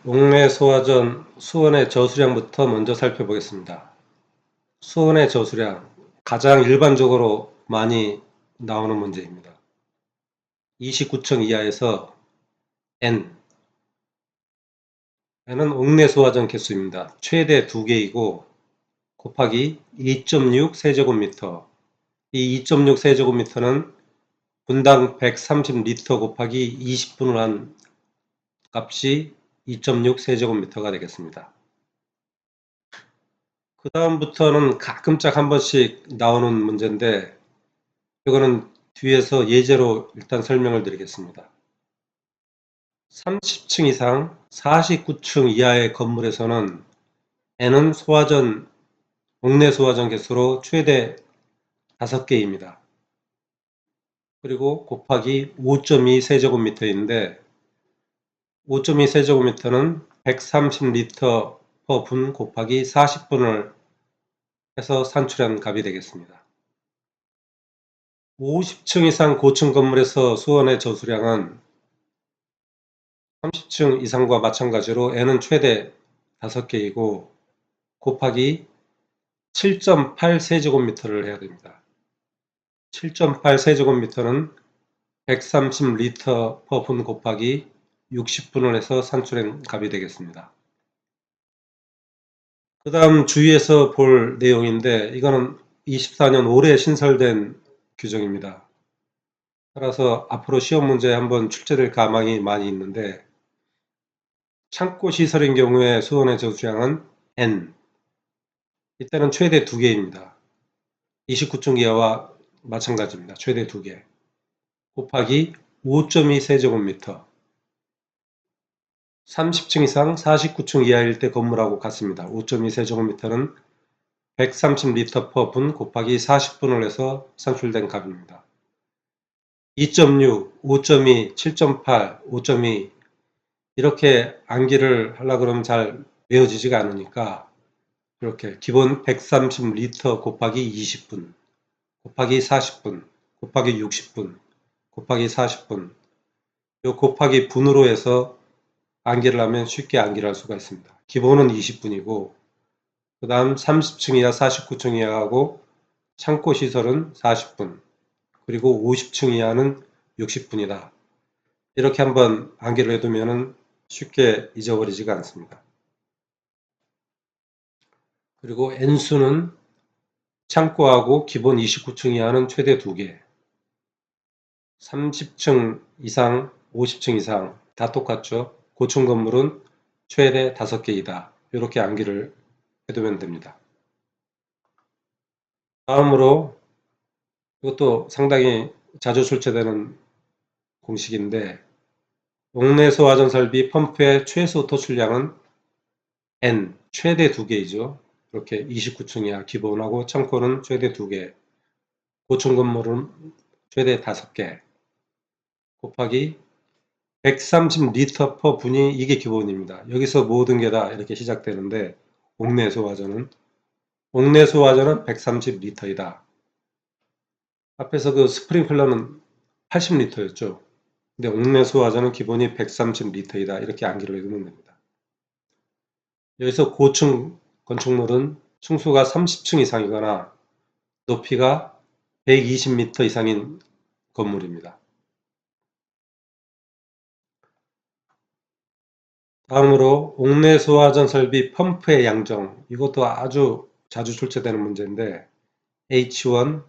옥내 소화전 수온의 저수량부터 먼저 살펴보겠습니다. 수온의 저수량, 가장 일반적으로 많이 나오는 문제입니다. 29층 이하에서 N은 옥내 소화전 개수입니다. 최대 2개이고 곱하기 2.6 세제곱미터. 이 2.6 세제곱미터는 분당 130리터 곱하기 20분을 한 값이 2.6 세제곱미터가 되겠습니다. 그 다음부터는 가끔짝 한 번씩 나오는 문제인데 이거는 뒤에서 예제로 일단 설명을 드리겠습니다. 30층 이상 49층 이하의 건물에서는 N은 옥내 소화전 개수로 최대 5개입니다. 그리고 곱하기 5.2 세제곱미터인데 5.2 세제곱미터는 130리터 per 분 곱하기 40분을 해서 산출한 값이 되겠습니다. 50층 이상 고층 건물에서 수온의 저수량은 30층 이상과 마찬가지로 N은 최대 5개이고 곱하기 7.8 세제곱미터를 해야 됩니다. 7.8 세제곱미터는 130리터 per 분 곱하기 60분을 해서 산출한 값이 되겠습니다. 그 다음 주위에서 볼 내용인데 이거는 24년 올해 신설된 규정입니다. 따라서 앞으로 시험 문제에 한번 출제될 가망이 많이 있는데 창고 시설인 경우에 수온의 저수량은 N. 이때는 최대 2개입니다. 29층 이하와 마찬가지입니다. 최대 2개. 곱하기 5.2 세제곱미터. 30층 이상 49층 이하일 때 건물하고 같습니다. 5.2 세제곱미터는 130리터 per 분 곱하기 40분을 해서 산출된 값입니다. 2.6, 5.2, 7.8, 5.2 이렇게 암기를 하려고 그러면 잘 외워지지가 않으니까 이렇게 기본 130리터 곱하기 20분 곱하기 40분 곱하기 60분 곱하기 40분 요 곱하기 분으로 해서 암기를 하면 쉽게 암기를 할 수가 있습니다. 기본은 20분이고 그 다음 30층 이하 49층 이하하고 창고 시설은 40분 그리고 50층 이하는 60분이다. 이렇게 한번 암기를 해두면 쉽게 잊어버리지가 않습니다. 그리고 N수는 창고하고 기본 29층 이하는 최대 2개 30층 이상 50층 이상 다 똑같죠. 고층 건물은 최대 5개이다. 이렇게 암기를 해두면 됩니다. 다음으로 이것도 상당히 자주 출제되는 공식인데 옥내 소화전 설비 펌프의 최소 토출량은 N, 최대 2개이죠. 이렇게 29층 이하 기본하고 창고는 최대 2개, 고층 건물은 최대 5개 곱하기 130리터 per 분이 이게 기본입니다. 여기서 모든 게 다 이렇게 시작되는데 옥내 소화전은 130리터이다. 앞에서 그 스프링클러는 80리터였죠. 근데 옥내 소화전은 기본이 130리터이다. 이렇게 암기를 해두면 됩니다. 여기서 고층 건축물은 층수가 30층 이상이거나 높이가 120m 이상인 건물입니다. 다음으로 옥내 소화전 설비 펌프의 양정, 이것도 아주 자주 출제되는 문제인데 H1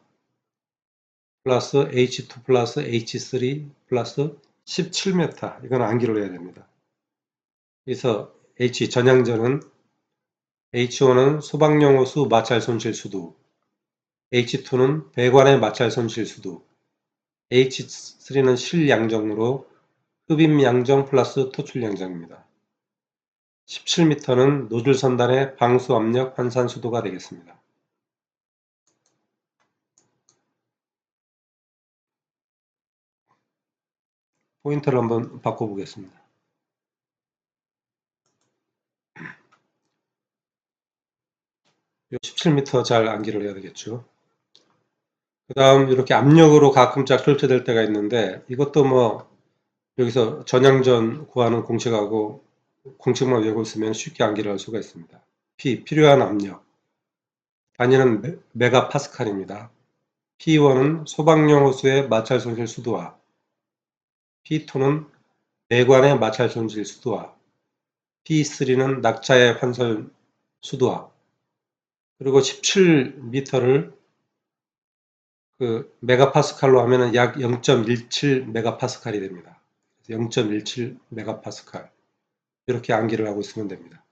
플러스 H2 플러스 H3 플러스 17m, 이건 암기를 해야 됩니다. 그래서 H 전향전은 H1은 소방용 호수 마찰 손실 수도, H2는 배관의 마찰 손실 수도, H3는 실양정으로 흡입 양정 플러스 토출 양정입니다. 17m는 노즐 선단의 방수 압력 환산 수도가 되겠습니다. 포인트를 한번 바꿔보겠습니다. 이 17m 잘 암기를 해야 되겠죠. 그 다음 이렇게 압력으로 가끔짝 출제될 때가 있는데 이것도 뭐 여기서 전향전 구하는 공식하고 공식만 외우고 있으면 쉽게 암기를 할 수가 있습니다. P, 필요한 압력. 단위는 메가파스칼입니다. P1은 소방용 호수의 마찰 손실 수도와 P2는 배관의 마찰 손실 수도와 P3는 낙차의 환설 수도와 그리고 17m를 그 메가파스칼로 하면은 약 0.17 메가파스칼이 됩니다. 0.17 메가파스칼. 이렇게 암기를 하고 있으면 됩니다.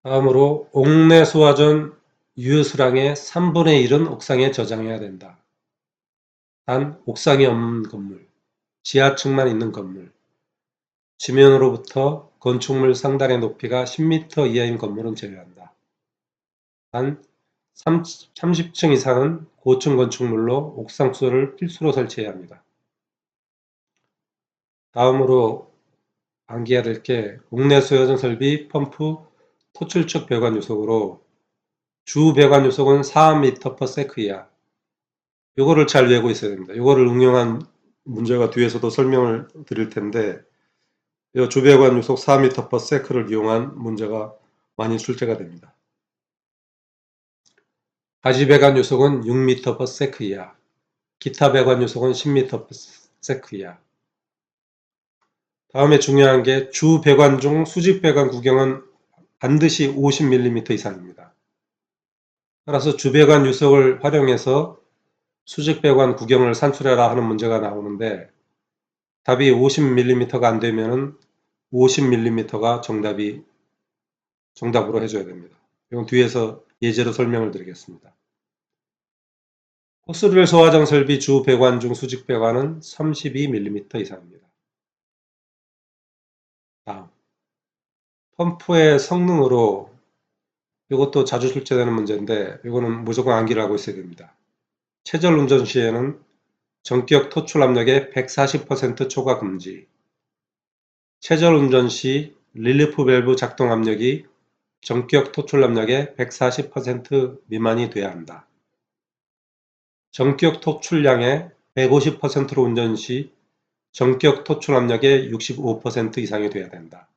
다음으로 옥내 소화전 유효수량의 3분의 1은 옥상에 저장해야 된다. 단 옥상이 없는 건물, 지하층만 있는 건물, 지면으로부터 건축물 상단의 높이가 10m 이하인 건물은 제외한다. 단 30층 이상은 고층 건축물로 옥상 수도를 필수로 설치해야 합니다. 다음으로 암기해야 될 게 옥내 소화전 설비, 펌프, 토출축 배관 요속으로 주 배관 요속은 4m/s 이하. 요거를 잘 외우고 있어야 됩니다. 요거를 응용한 문제가 뒤에서도 설명을 드릴 텐데 이 주 배관 요속 4m/s를 이용한 문제가 많이 출제가 됩니다. 가지 배관 요속은 6m/s 이하. 기타 배관 요속은 10m/s 이하. 다음에 중요한 게 주 배관 중 수직 배관 구경은 반드시 50mm 이상입니다. 따라서 주 배관 요속을 활용해서 수직 배관 구경을 산출해라 하는 문제가 나오는데 답이 50mm가 안 되면은 50mm가 정답으로 해줘야 됩니다. 이건 뒤에서 예제로 설명을 드리겠습니다. 호스를 소화장 설비 주 배관 중 수직 배관은 32mm 이상입니다. 다음 펌프의 성능으로 이것도 자주 출제되는 문제인데 이거는 무조건 암기를 하고 있어야 됩니다. 최절 운전 시에는 전격 토출 압력의 140% 초과 금지. 최절 운전 시 릴리프 밸브 작동 압력이 전격 토출 압력의 140% 미만이 돼야 한다. 전격 토출량의 150%로 운전 시 전격 토출 압력의 65% 이상이 돼야 된다.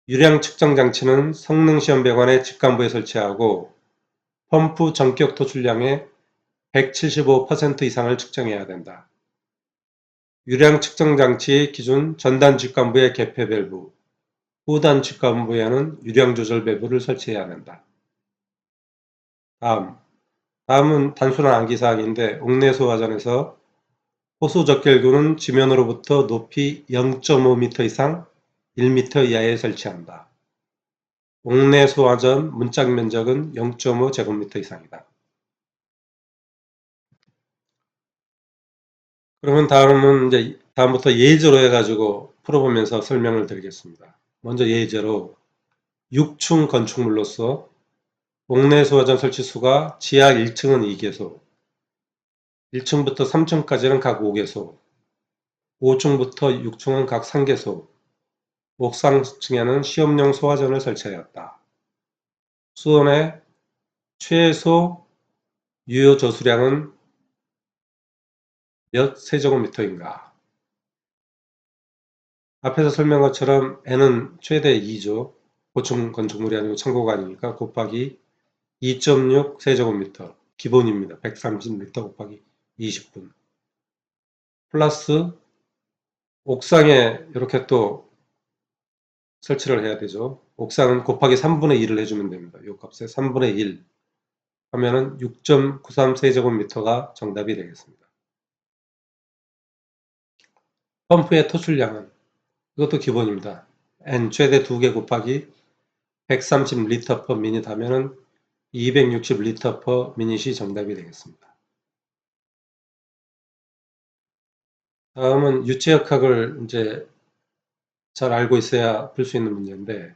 유량 측정 장치는 성능 시험 배관의 직관부에 설치하고 펌프 전격 토출량의 175% 이상을 측정해야 된다. 유량 측정 장치 기준 전단 직관부의 개폐 밸브, 후단 직관부에는 유량 조절 밸브를 설치해야 된다. 다음은 단순한 암기사항인데 옥내 소화전에서 호수 적결구는 지면으로부터 높이 0.5m 이상 1m 이하에 설치한다. 옥내 소화전 문짝 면적은 0.5 제곱미터 이상이다. 그러면 다음부터 예제로 해가지고 풀어보면서 설명을 드리겠습니다. 먼저 예제로 6층 건축물로서 옥내 소화전 설치수가 지하 1층은 2개소, 1층부터 3층까지는 각 5개소, 5층부터 6층은 각 3개소, 옥상층에는 시험용 소화전을 설치하였다. 수원의 최소 유효 저수량은 몇 세제곱미터인가? 앞에서 설명한 것처럼 n은 최대 2죠. 고층 건축물이 아니고 참고가 아니니까 곱하기 2.6 세제곱미터 기본입니다. 130m 곱하기 20분 플러스 옥상에 이렇게 또 설치를 해야 되죠. 옥상은 곱하기 3분의 1을 해주면 됩니다. 이 값에 3분의 1 하면은 6.93 세제곱미터가 정답이 되겠습니다. 펌프의 토출량은 이것도 기본입니다. n 최대 2개 곱하기 130L per minute 하면은 260L per minute이 정답이 되겠습니다. 다음은 유체역학을 이제 잘 알고 있어야 풀 수 있는 문제인데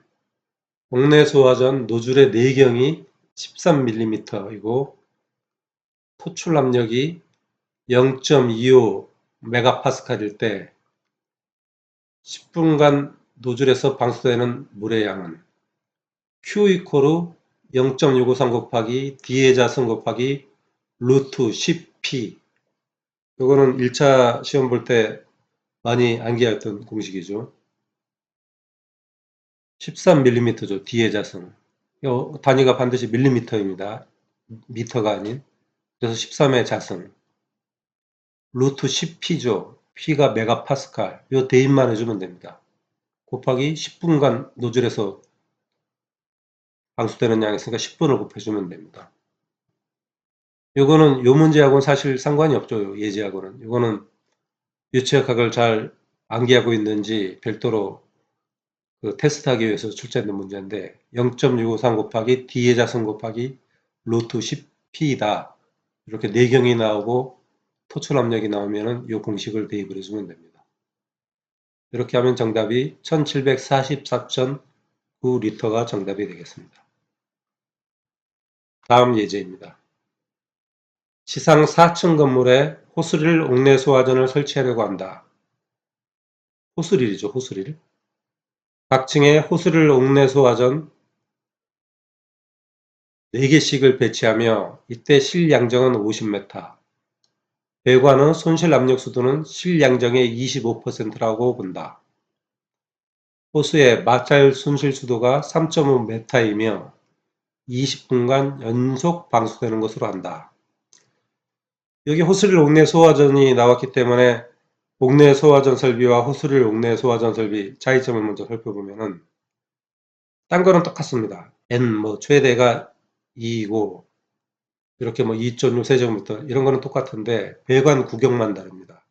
옥내 소화전 노즐의 내경이 13mm이고 토출 압력이 0.25 메가파스칼일 때 10분간 노즐에서 방수되는 물의 양은 Q 이코르 0.653 곱하기 D의 자승 곱하기 루트 10P 요거는 1차 시험 볼 때 많이 암기했던 공식이죠. 13mm죠. D의 자승. 요 단위가 반드시 밀리미터입니다. 미터가 아닌. 그래서 13의 자승. 루트 10P죠. P가 메가파스칼. 요 대입만 해주면 됩니다. 곱하기 10분간 노즐에서 방수되는 양이 있으니까 10분을 곱해주면 됩니다. 요거는 요 문제하고는 사실 상관이 없죠. 예제하고는. 요거는 유체역학을 잘 암기하고 있는지 별도로 그 테스트하기 위해서 출제된 문제인데 0.653 곱하기 D의 자승 곱하기 루트 10P이다. 이렇게 내경이 나오고 토출 압력이 나오면은 이 공식을 대입을 해주면 됩니다. 이렇게 하면 정답이 1744.9리터가 정답이 되겠습니다. 다음 예제입니다. 지상 4층 건물에 호스릴 옥내 소화전을 설치하려고 한다. 호스릴이죠, 호스릴. 각 층에 호스릴 옥내 소화전 4개씩을 배치하며 이때 실양정은 50m, 배관의 손실 압력 수도는 실양정의 25%라고 본다. 호스의 마찰 손실 수도가 3.5m이며 20분간 연속 방수되는 것으로 한다. 여기 호스릴 옥내 소화전이 나왔기 때문에 옥내 소화전 설비와 호스릴 옥내 소화전 설비 차이점을 먼저 살펴보면은 딴 거는 똑같습니다. N 최대가 2이고 이렇게 2.6 세제곱미터 이런 거는 똑같은데 배관 구경만 다릅니다.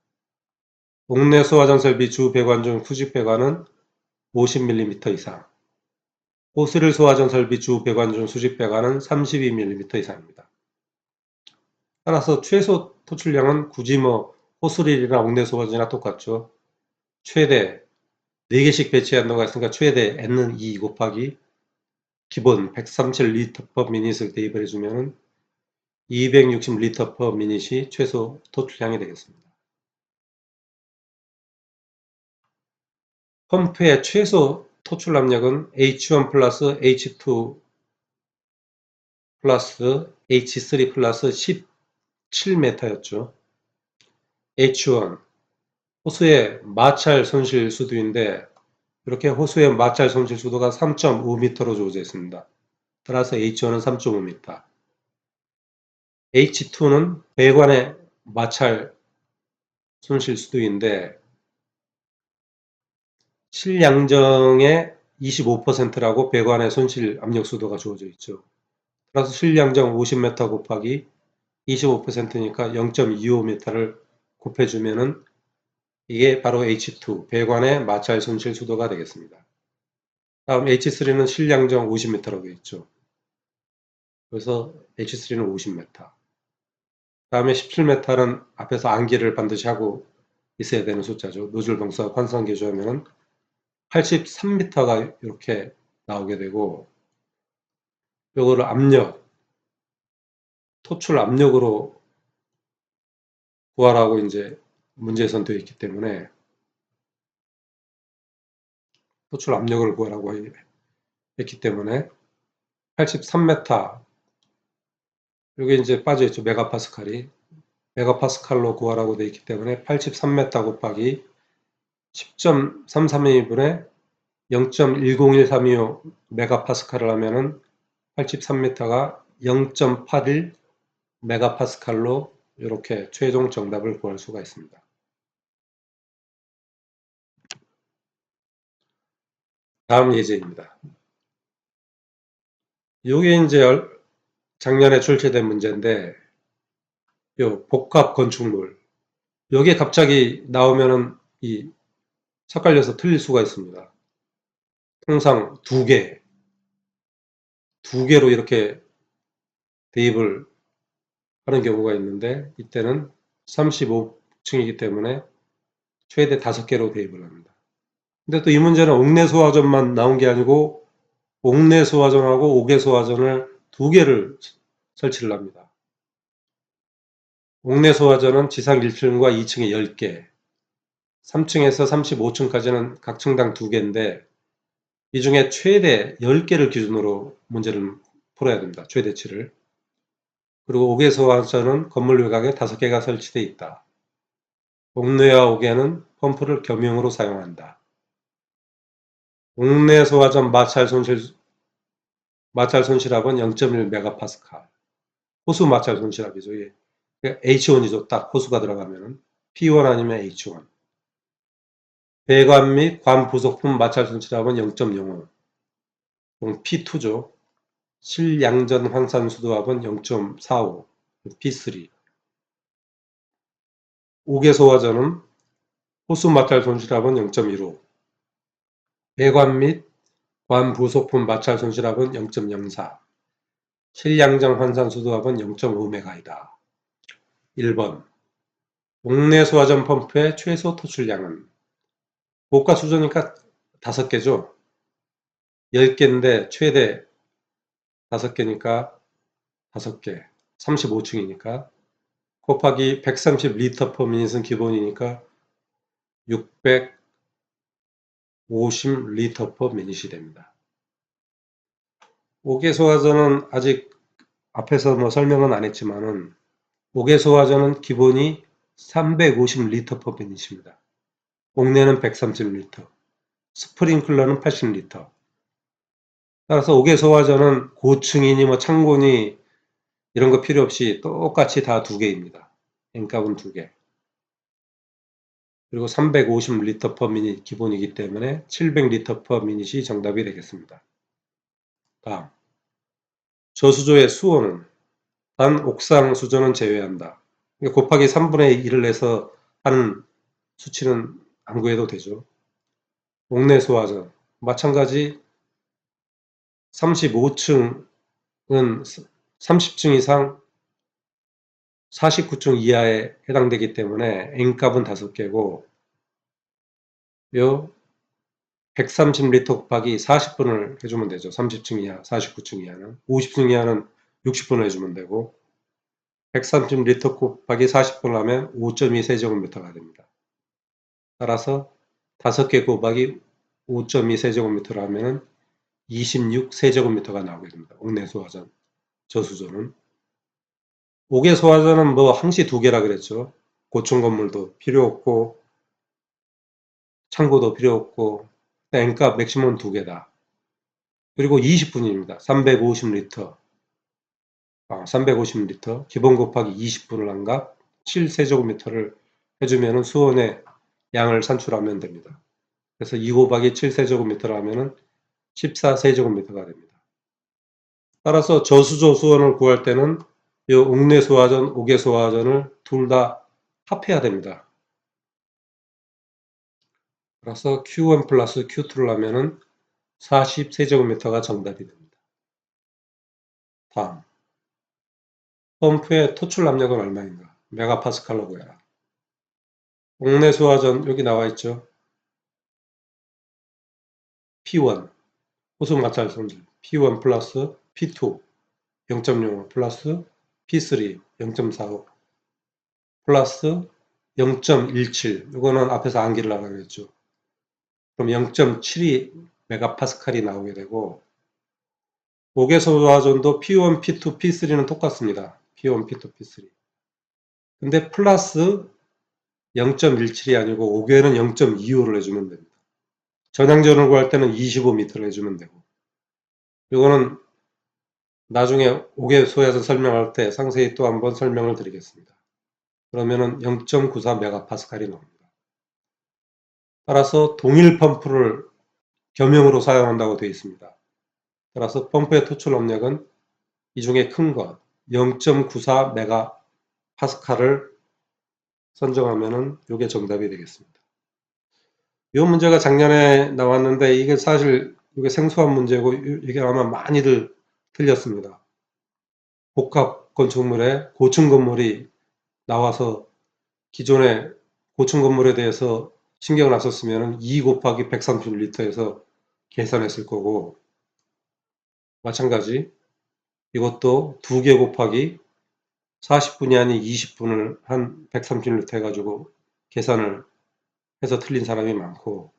옥내 소화전 설비 주 배관 중 수직 배관은 50mm 이상, 호스릴 소화전 설비 주 배관 중 수직 배관은 32mm 이상입니다. 따라서 최소 토출량은 굳이 호스릴이나 옥내 소화전이나 똑같죠. 최대 4개씩 배치한다고 했으니까 최대 N은 2 곱하기 기본 137L/min을 대입을 해주면 260L/min이 최소 토출량이 되겠습니다. 펌프의 최소 토출 압력은 H1 플러스 H2 플러스 H3 플러스 17m였죠. H1 호수의 마찰 손실 수도인데 이렇게 호수의 마찰 손실 수도가 3.5m로 주어져 있습니다. 따라서 H1은 3.5m. H2는 배관의 마찰 손실 수도인데 실양정의 25%라고 배관의 손실 압력 수도가 주어져 있죠. 따라서 실양정 50m 곱하기 25%니까 0.25m를 곱해주면은 이게 바로 H2 배관의 마찰 손실 수도가 되겠습니다. 다음 H3는 실량정 50m라고 있죠. 그래서 H3는 50m. 다음에 17m는 앞에서 암기를 반드시 하고 있어야 되는 숫자죠. 노즐 동사 환상 개조하면 83m가 이렇게 나오게 되고 요거를 압력, 토출 압력으로 구하라고 이제 문제에선 되어 있기 때문에 토출 압력을 구하라고 했기 때문에 83m 여기 이제 빠져있죠. 메가파스칼이 메가파스칼로 구하라고 되어 있기 때문에 83m 곱하기 10.332분의 0.10135 메가파스칼을 하면은 83m가 0.81 메가파스칼로 이렇게 최종 정답을 구할 수가 있습니다. 다음 예제입니다. 이게 이제 작년에 출제된 문제인데 요 복합 건축물 여기에 갑자기 나오면은 이 섞갈려서 틀릴 수가 있습니다. 통상 두 개로 이렇게 대입을 하는 경우가 있는데 이때는 35층이기 때문에 최대 5개로 대입을 합니다. 근데 또 이 문제는 옥내 소화전만 나온 게 아니고 옥내 소화전하고 옥외 소화전을 2개를 설치를 합니다. 옥내 소화전은 지상 1층과 2층에 10개, 3층에서 35층까지는 각 층당 2개인데 이 중에 최대 10개를 기준으로 문제를 풀어야 됩니다. 최대치를. 그리고 옥외 소화전은 건물 외곽에 5개가 설치되어 있다. 옥내와 옥외는 펌프를 겸용으로 사용한다. 옥내 소화전 마찰 손실압은 0.1메가파스칼. 호수 마찰 손실압이죠. H1이죠. 딱 호수가 들어가면은 P1 아니면 H1. 배관 및 관 부속품 마찰 손실압은 0.05. P2죠. 실양전 황산 수도압은 0.45. P3. 옥외 소화전은 호수 마찰 손실압은 0.15. 배관 및 관 부속품 마찰 손실압은 0.04. 실양정 환산 수도압은 0.5메가이다. 1번. 옥내 소화전 펌프의 최소 토출량은 고가 수조니까 5개죠. 10개인데 최대 5개니까 5개. 35층이니까 곱하기 130리터 per minut은 기본이니까 650리터 per minut이 됩니다. 옥외 소화전은 아직 앞에서 뭐 설명은 안 했지만은 옥외 소화전은 기본이 350리터 per minut입니다. 옥내는 130리터, 스프링클러는 80리터. 따라서 옥외 소화전은 고층이니 뭐 창고니 이런 거 필요 없이 똑같이 다 2개입니다. N값은 2개. 그리고 350리터 per minute 기본이기 때문에 700리터 per minute이 정답이 되겠습니다. 다음. 저수조의 수온은 단 옥상 수조는 제외한다. 곱하기 3분의 1을 내서 하는 수치는 안 구해도 되죠. 옥내 소화전 마찬가지 35층은 30층 이상 49층 이하에 해당되기 때문에 N값은 5개고 요 130리터 곱하기 40분을 해주면 되죠. 30층 이하, 49층 이하는 50층 이하는 60분을 해주면 되고 130리터 곱하기 40분을 하면 5.2 세제곱미터가 됩니다. 따라서 5개 곱하기 5.2 세제곱미터를 하면 26 세제곱미터가 나오게 됩니다. 옥내 소화전, 저수조는. 옥외 소화전은 뭐 항시 2개라 그랬죠. 고층 건물도 필요 없고 창고도 필요 없고 N값 맥시멈 2개다. 그리고 20분입니다. 350리터. 350리터 기본 곱하기 20분을 한 값 7세제곱미터를 해주면 수온의 양을 산출하면 됩니다. 그래서 2 곱하기 7세제곱미터를 하면 14세제곱미터가 됩니다. 따라서 저수조 수온을 구할 때는 이 옥내 소화전, 옥외 소화전을 둘 다 합해야 됩니다. 그래서 Q1 플러스 Q2를 하면은 40세제곱미터가 정답이 됩니다. 다음. 펌프의 토출 압력은 얼마인가? 메가파스칼로 구해라. 옥내 소화전 여기 나와 있죠. P1 호수 마찰 손실 P1 플러스 P2 0.05 플러스 P3 0.45 플러스 0.17 이거는 앞에서 암기를 하라고 했죠. 그럼 0.72 메가파스칼이 나오게 되고 옥외 소화전도 P1, P2, P3는 똑같습니다. P1, P2, P3 근데 플러스 0.17이 아니고 옥외는 0.25를 해주면 됩니다. 전향전을 구할 때는 25m를 해주면 되고 이거는 나중에 옥외 소화전 설명할 때 상세히 또 한번 설명을 드리겠습니다. 그러면은 0.94 메가파스칼이 나옵니다. 따라서 동일 펌프를 겸용으로 사용한다고 되어 있습니다. 따라서 펌프의 토출 압력은 이 중에 큰 것 0.94 메가파스칼을 선정하면은 이게 정답이 되겠습니다. 이 문제가 작년에 나왔는데 이게 사실 이게 생소한 문제고 이게 아마 많이들 틀렸습니다. 복합 건축물에 고층 건물이 나와서 기존의 고층 건물에 대해서 신경을 안 썼으면 2 곱하기 130리터에서 계산했을 거고 마찬가지 이것도 2개 곱하기 40분이 아닌 20분을 한 130리터 해가지고 계산을 해서 틀린 사람이 많고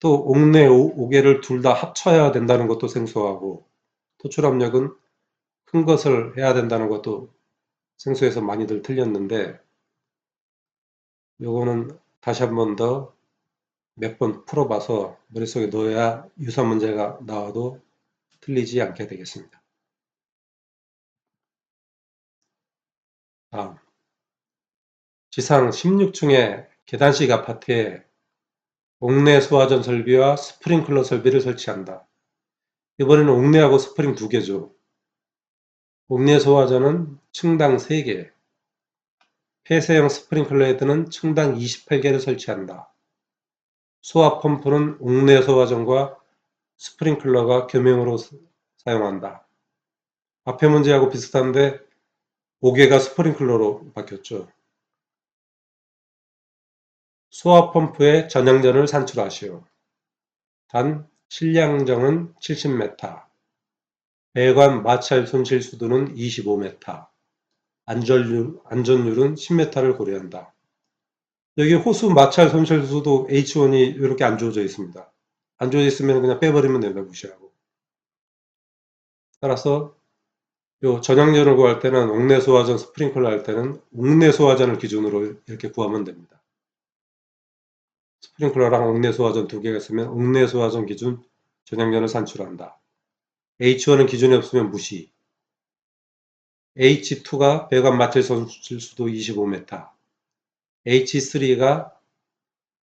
또 옥내 옥외를 둘 다 합쳐야 된다는 것도 생소하고 토출 압력은 큰 것을 해야 된다는 것도 생소해서 많이들 틀렸는데 요거는 다시 한 번 더 몇 번 풀어봐서 머릿속에 넣어야 유사 문제가 나와도 틀리지 않게 되겠습니다. 다음, 지상 16층의 계단식 아파트에 옥내 소화전 설비와 스프링클러 설비를 설치한다. 이번에는 옥내하고 스프링 2개죠. 옥내 소화전은 층당 3개, 폐쇄형 스프링클러 헤드는 층당 28개를 설치한다. 소화 펌프는 옥내 소화전과 스프링클러가 겸용으로 사용한다. 앞에 문제하고 비슷한데 5개가 스프링클러로 바뀌었죠. 소화 펌프의 전향전을 산출하시오. 단 실량정은 70m, 배관 마찰 손실 수도는 25m, 안전율은 10m를 고려한다. 여기 호수 마찰 손실 수도 H1이 이렇게 안 주어져 있습니다. 안 주어져 있으면 그냥 빼버리면 된다, 무시하고. 따라서 요 전향전을 구할 때는 옥내 소화전 스프링클러 할 때는 옥내 소화전을 기준으로 이렇게 구하면 됩니다. 스프링클러랑 옥내 소화전 2개가 있으면 옥내 소화전 기준 전향전을 산출한다. H1은 기준이 없으면 무시. H2가 배관 마찰 손실 수도 25m, H3가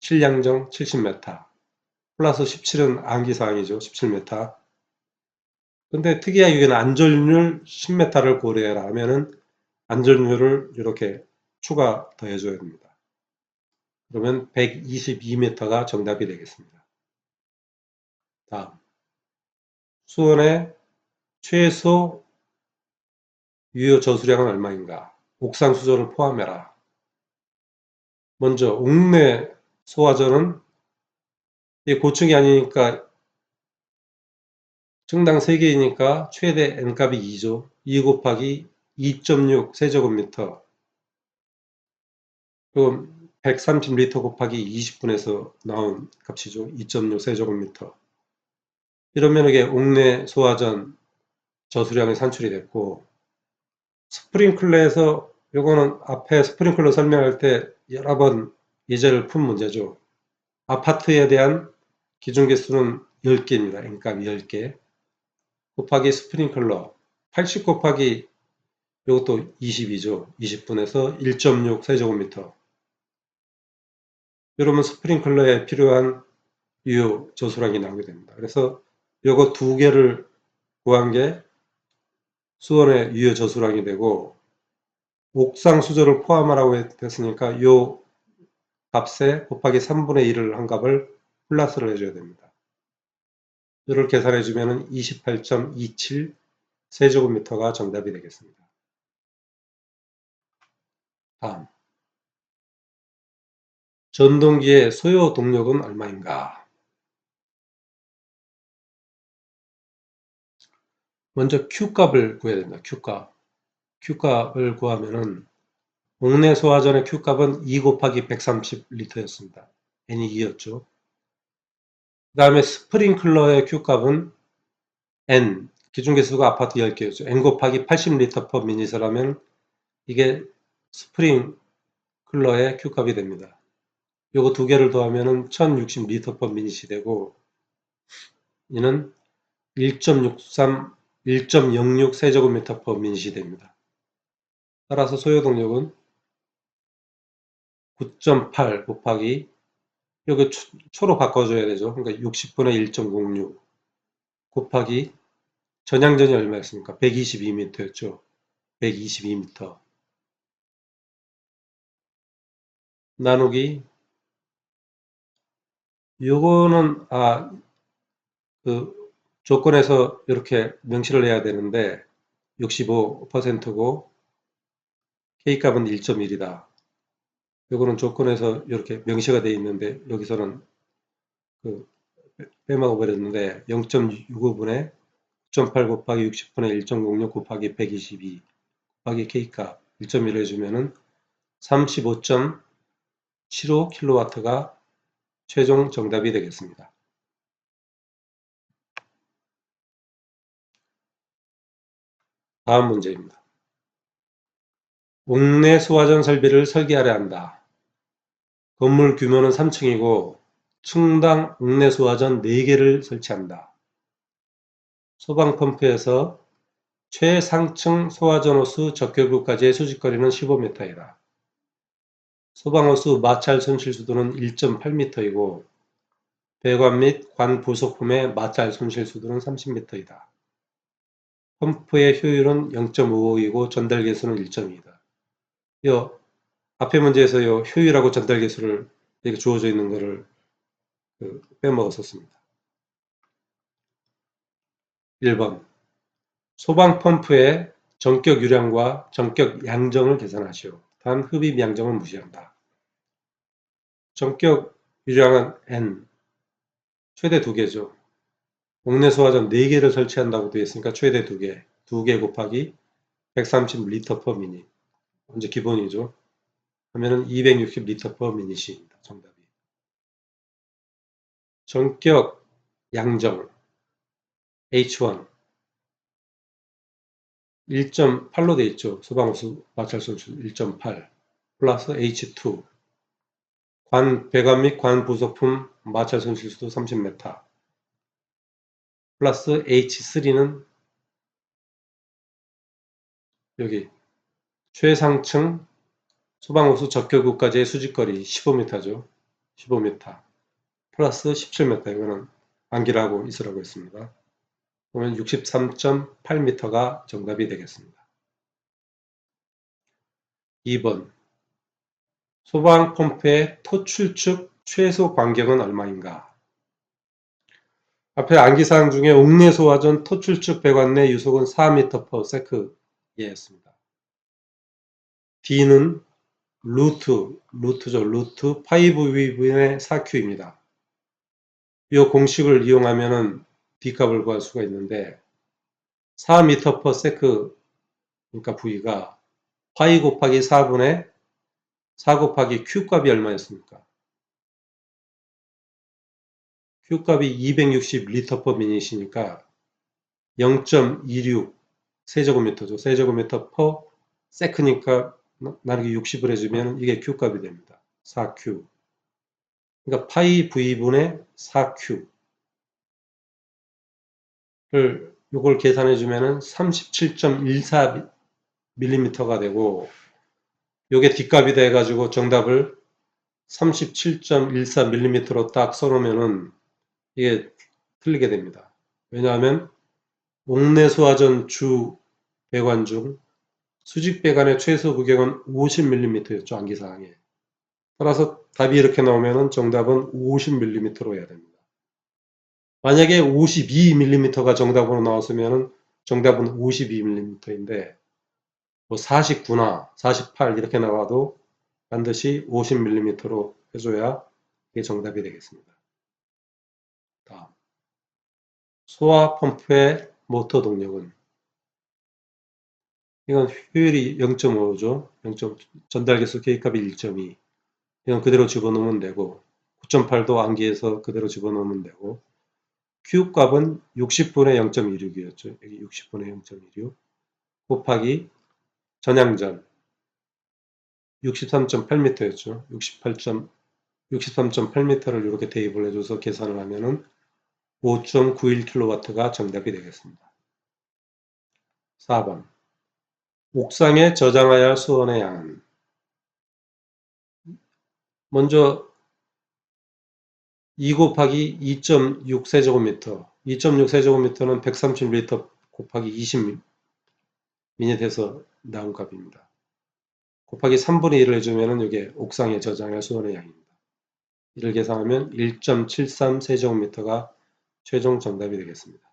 실량정 70m, 플러스 17은 암기사항이죠. 17m. 근데 특이하게 여기는 안전율 10m를 고려해라 하면은 안전율을 이렇게 추가 더해줘야 됩니다. 그러면 122m가 정답이 되겠습니다. 다음, 수원의 최소 유효 저수량은 얼마인가? 옥상 수조를 포함해라. 먼저 옥내 소화전은 고층이 아니니까 층당 3개이니까 최대 n값이 2죠. 2 곱하기 2.6 세제곱미터. 그럼 130리터 곱하기 20분에서 나온 값이죠. 2.6 세제곱미터. 이러면 이게 옥내 소화전 저수량이 산출이 됐고, 스프링클러에서 요거는 앞에 스프링클러 설명할 때 여러 번 예제를 푼 문제죠. 아파트에 대한 기준 개수는 10개입니다. n값이 10개. 곱하기 스프링클러 80 곱하기 이것도 20이죠. 20분에서 1.6 세제곱미터. 이러면 스프링클러에 필요한 유효 저수량이 나오게 됩니다. 그래서 이거 2개를 구한 게 수원의 유효 저수량이 되고 옥상 수조를 포함하라고 했으니까 이 값에 곱하기 3분의 1을 한 값을 플러스를 해줘야 됩니다. 이를 계산해 주면 28.27 세제곱미터가 정답이 되겠습니다. 다음, 전동기의 소요 동력은 얼마인가? 먼저 Q값을 구해야 됩니다. Q값. Q값을 구하면은 옥내 소화전의 Q값은 2 곱하기 130리터였습니다. N이 2였죠. 그 다음에 스프링클러의 Q값은 N, 기준개수가 아파트 10개였죠. N 곱하기 80리터 per 미니스라면 이게 스프링클러의 Q값이 됩니다. 요거 2개를 더하면은 1060리터 per 미닛이 되고 이는 1.63, 1.06 세제곱미터 per 미닛이 됩니다. 따라서 소요동력은 9.8 곱하기 여기 초로 바꿔줘야 되죠. 그러니까 60분의 1.06 곱하기 전향전이 얼마였습니까? 122m였죠. 122m 나누기 요거는 그 조건에서 이렇게 명시를 해야 되는데 65%고 K값은 1.1이다. 요거는 조건에서 이렇게 명시가 되어 있는데 여기서는 그 빼먹어 버렸는데 0.65분의 9.8 곱하기 60분의 1.06 곱하기 122 곱하기 K값 1.1 해주면은 35.75kW가 최종 정답이 되겠습니다. 다음 문제입니다. 옥내 소화전 설비를 설계하려 한다. 건물 규모는 3층이고 층당 옥내 소화전 4개를 설치한다. 소방펌프에서 최상층 소화전 호수 적격부까지의 수직거리는 15m이다. 소방호수 마찰 손실수도는 1.8m이고 배관 및 관 부속품의 마찰 손실수도는 30m이다. 펌프의 효율은 0.55이고 전달 개수는 1점이다. 요 앞에 문제에서 요 효율하고 전달 개수를 이렇게 주어져 있는 거를 빼먹었었습니다. 1번 소방 펌프의 전격 유량과 전격 양정을 계산하시오. 단 흡입 양정은 무시한다. 전격 유량은 N, 최대 2개죠. 옥내 소화전 4개를 설치한다고 되어 있으니까 최대 2개, 2개 곱하기 130L per minute. 먼저 기본이죠. 하면은 260L per minute입니다. 정답이. 전격 양정 H1 1.8로 되어 있죠. 소방호수 마찰 손실 1.8 플러스 H2 배관 및 관 부속품 마찰 손실수도 30m 플러스 H3는 여기 최상층 소방호수 적격구까지의 수직거리 15m죠. 15m 플러스 17m 이거는 암기하고 있으라고 했습니다. 그러면 63.8m가 정답이 되겠습니다. 2번 소방펌프의 토출축 최소 간격은 얼마인가? 앞에 암기사항 중에 옥내 소화전 토출축 배관 내 유속은 4m/s 이했습니다. D는 루트 파이브 V분의 4Q입니다. 이 공식을 이용하면은 D값을 구할 수가 있는데 4m/s 그러니까 V가 파이 곱하기 4분의 4 곱하기 Q값이 얼마였습니까? Q값이 260L per minute이니까 0.26 세제곱미터죠. 세제곱미터 per sec니까 나누기 60을 해주면 이게 Q값이 됩니다. 4Q. 그러니까 파이 V분의 4Q를 이걸 계산해 주면은 37.14mm가 되고 요게 D값이 돼 가지고 정답을 37.14mm로 딱 써놓으면은 이게 틀리게 됩니다. 왜냐하면 옥내 소화전 주 배관 중 수직 배관의 최소 구경은 50mm였죠. 암기사항에. 따라서 답이 이렇게 나오면 정답은 50mm로 해야 됩니다. 만약에 52mm가 정답으로 나왔으면 정답은 52mm인데 뭐 49나 48 이렇게 나와도 반드시 50mm로 해줘야 이게 정답이 되겠습니다. 다음 소화 펌프의 모터 동력은 이건 효율이 0.5죠. 전달 개수 K값이 1.2 이건 그대로 집어넣으면 되고 9.8도 암기해서 그대로 집어넣으면 되고 Q값은 60분의 0.26이었죠. 여기 60분의 0.26 곱하기 전양전 63.8m였죠. 63.8m를 이렇게 대입을 해줘서 계산을 하면은 5.91kW가 정답이 되겠습니다. 4번 옥상에 저장해야 할 수온의 양은 먼저 2 곱하기 2.6 세제곱미터 2.6 세제곱미터는 130L 곱하기 20 미닛에서 나온 값입니다. 곱하기 3분의 1을 해주면 이게 옥상에 저장할 수온의 양입니다. 이를 계산하면 1.73 세제곱미터가 최종 정답이 되겠습니다.